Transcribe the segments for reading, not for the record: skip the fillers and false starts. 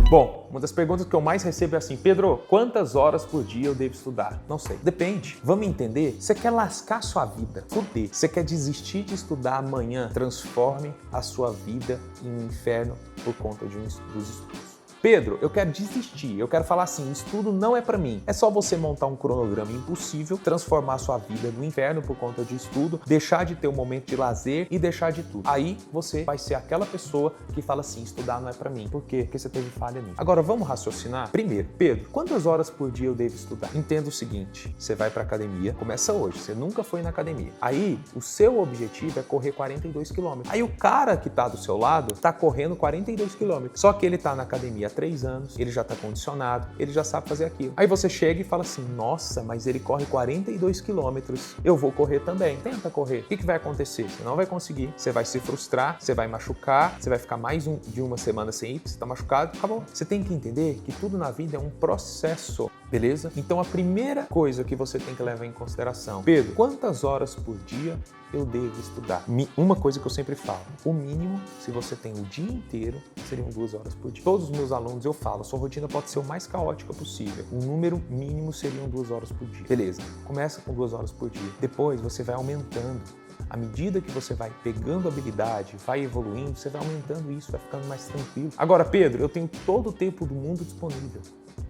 Bom, uma das perguntas que eu mais recebo é assim: Pedro, quantas horas por dia eu devo estudar? Não sei. Depende. Vamos entender? Você quer lascar sua vida? Fuder. Você quer desistir de estudar amanhã? Transforme a sua vida em um inferno por conta dos estudos. Pedro, eu quero desistir, eu quero falar assim, estudo não é pra mim. É só você montar um cronograma impossível, transformar sua vida no inferno por conta de estudo, deixar de ter um momento de lazer e deixar de tudo. Aí você vai ser aquela pessoa que fala assim, estudar não é pra mim. Por quê? Porque você teve falha nisso. Agora, vamos raciocinar? Primeiro, Pedro, quantas horas por dia eu devo estudar? Entenda o seguinte, você vai pra academia, começa hoje, você nunca foi na academia. Aí, o seu objetivo é correr 42 km. Aí o cara que tá do seu lado tá correndo 42 km. Só que ele tá na academia há 3 anos, ele já está condicionado, ele já sabe fazer aquilo. Aí você chega e fala assim, nossa, mas ele corre 42 quilômetros, eu vou correr também. Tenta correr. O que vai acontecer? Você não vai conseguir, você vai se frustrar, você vai machucar, você vai ficar mais de uma semana sem ir, porque você está machucado, acabou. Você tem que entender que tudo na vida é um processo, beleza? Então a primeira coisa que você tem que levar em consideração, Pedro, quantas horas por dia eu devo estudar? Uma coisa que eu sempre falo, o mínimo, se você tem o dia inteiro, seriam 2 horas por dia. Todos os meus alunos eu falo, sua rotina pode ser o mais caótica possível. O número mínimo seriam 2 horas por dia. Beleza, começa com 2 horas por dia. Depois você vai aumentando. À medida que você vai pegando habilidade, vai evoluindo, você vai aumentando isso, vai ficando mais tranquilo. Agora, Pedro, eu tenho todo o tempo do mundo disponível.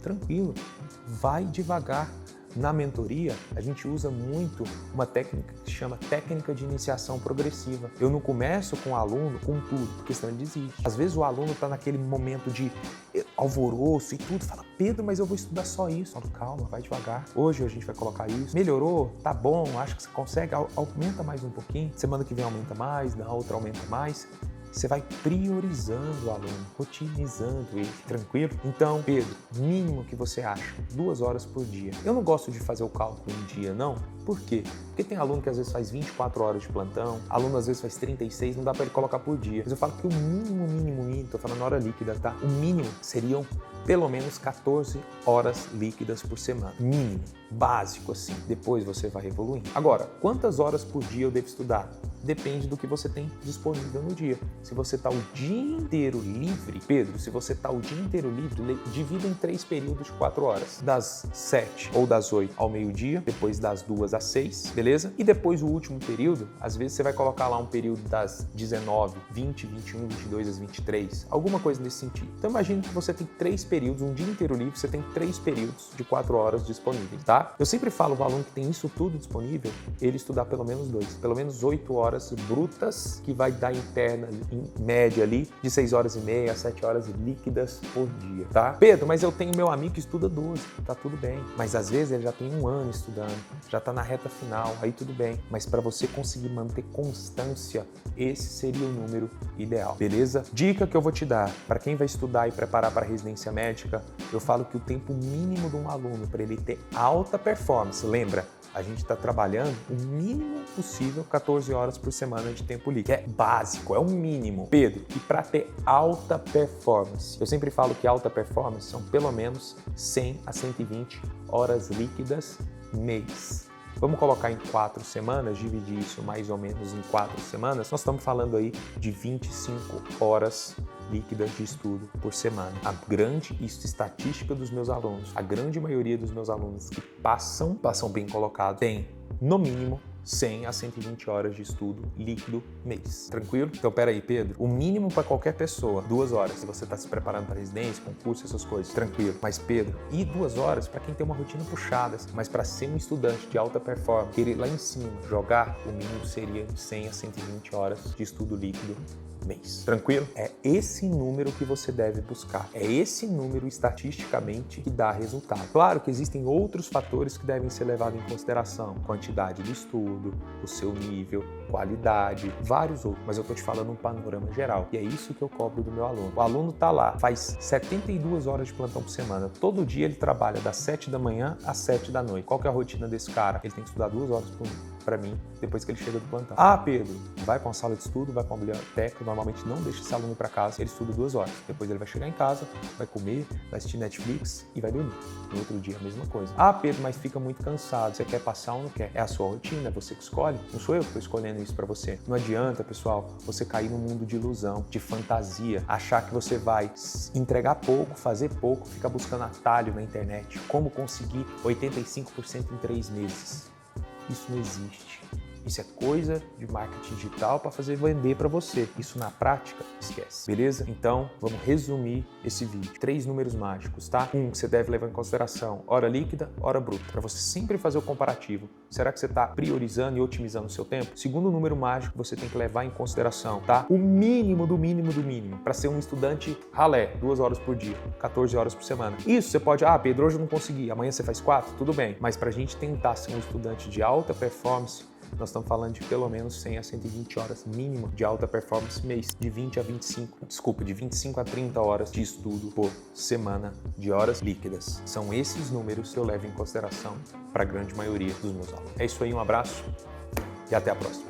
Tranquilo, vai devagar. Na mentoria, a gente usa muito uma técnica que se chama técnica de iniciação progressiva. Eu não começo com o aluno com tudo, porque senão ele desiste. Às vezes o aluno está naquele momento de alvoroço e tudo, fala, Pedro, mas eu vou estudar só isso. Falo, calma, vai devagar. Hoje a gente vai colocar isso. Melhorou? Tá bom, acho que você consegue. Aumenta mais um pouquinho. Semana que vem aumenta mais, na outra aumenta mais. Você vai priorizando o aluno, rotinizando ele, tranquilo? Então, Pedro, mínimo que você acha, 2 horas por dia. Eu não gosto de fazer o cálculo em dia, não. Por quê? Porque tem aluno que às vezes faz 24 horas de plantão, aluno às vezes faz 36, não dá para ele colocar por dia. Mas eu falo que o mínimo, tô falando hora líquida, tá? O mínimo seriam pelo menos 14 horas líquidas por semana. Mínimo, básico assim. Depois você vai evoluindo. Agora, quantas horas por dia eu devo estudar? Depende do que você tem disponível no dia. Se você está o dia inteiro livre, Pedro, se você está o dia inteiro livre, divida em 3 períodos de 4 horas. Das 7 ou das 8 ao meio-dia, depois das 2 às 6, beleza? E depois o último período, às vezes você vai colocar lá um período das 19, 20, 21, 22 às 23, alguma coisa nesse sentido. Então imagine que você tem 3 períodos, um dia inteiro livre, você tem 3 períodos de 4 horas disponíveis, tá? Eu sempre falo ao aluno que tem isso tudo disponível, ele estudar pelo menos 2, pelo menos 8 horas brutas, que vai dar interna, em média ali, de 6 horas e meia a 7 horas líquidas por dia, tá? Pedro, mas eu tenho meu amigo que estuda 12, tá tudo bem. Mas às vezes ele já tem 1 ano estudando, já tá na reta final, aí tudo bem. Mas para você conseguir manter constância, esse seria o número ideal, beleza? Dica que eu vou te dar, para quem vai estudar e preparar para a residência médica, eu falo que o tempo mínimo de um aluno para ele ter alta performance, lembra? A gente está trabalhando o mínimo possível, 14 horas por semana de tempo livre. É básico, é o mínimo. Pedro, e para ter alta performance, eu sempre falo que alta performance são pelo menos 100 a 120 horas líquidas mês. Vamos colocar em 4 semanas, dividir isso mais ou menos em 4 semanas, nós estamos falando aí de 25 horas líquidas de estudo por semana. Isso estatística dos meus alunos, a grande maioria dos meus alunos que passam bem colocado, tem no mínimo 100 a 120 horas de estudo líquido mês. Tranquilo? Então, peraí, Pedro, o mínimo para qualquer pessoa, 2 horas, se você está se preparando para residência, concurso, essas coisas, tranquilo. Mas, Pedro, e 2 horas para quem tem uma rotina puxada, mas para ser um estudante de alta performance, querer lá em cima jogar, o mínimo seria de 100 a 120 horas de estudo líquido mês. Tranquilo? É esse número que você deve buscar. É esse número estatisticamente que dá resultado. Claro que existem outros fatores que devem ser levados em consideração. Quantidade do estudo, o seu nível, qualidade, vários outros. Mas eu tô te falando um panorama geral. E é isso que eu cobro do meu aluno. O aluno tá lá, faz 72 horas de plantão por semana. Todo dia ele trabalha das 7 da manhã às 7 da noite. Qual que é a rotina desse cara? Ele tem que estudar 2 horas por dia. para mim depois que ele chega do plantão. Ah, Pedro, vai para uma sala de estudo, vai para uma biblioteca, normalmente não deixa esse aluno para casa, ele estuda 2 horas. Depois ele vai chegar em casa, vai comer, vai assistir Netflix e vai dormir. No outro dia a mesma coisa. Ah, Pedro, mas fica muito cansado, você quer passar ou não quer? É a sua rotina, é você que escolhe. Não sou eu que estou escolhendo isso para você. Não adianta, pessoal, você cair num mundo de ilusão, de fantasia, achar que você vai entregar pouco, fazer pouco, ficar buscando atalho na internet. Como conseguir 85% em 3 meses. Isso não existe. Isso é coisa de marketing digital para fazer vender para você. Isso na prática, esquece. Beleza? Então, vamos resumir esse vídeo. 3 números mágicos, tá? Que você deve levar em consideração: hora líquida, hora bruta. Para você sempre fazer o comparativo. Será que você está priorizando e otimizando o seu tempo? Segundo número mágico que você tem que levar em consideração, tá? O mínimo do mínimo do mínimo. Para ser um estudante ralé, 2 horas por dia, 14 horas por semana. Isso você pode, Pedro, hoje eu não consegui, amanhã você faz 4, tudo bem. Mas para a gente tentar ser um estudante de alta performance, nós estamos falando de pelo menos 100 a 120 horas mínimo de alta performance mês, de 25 a 30 horas de estudo por semana de horas líquidas. São esses números que eu levo em consideração para a grande maioria dos meus alunos. É isso aí, um abraço e até a próxima.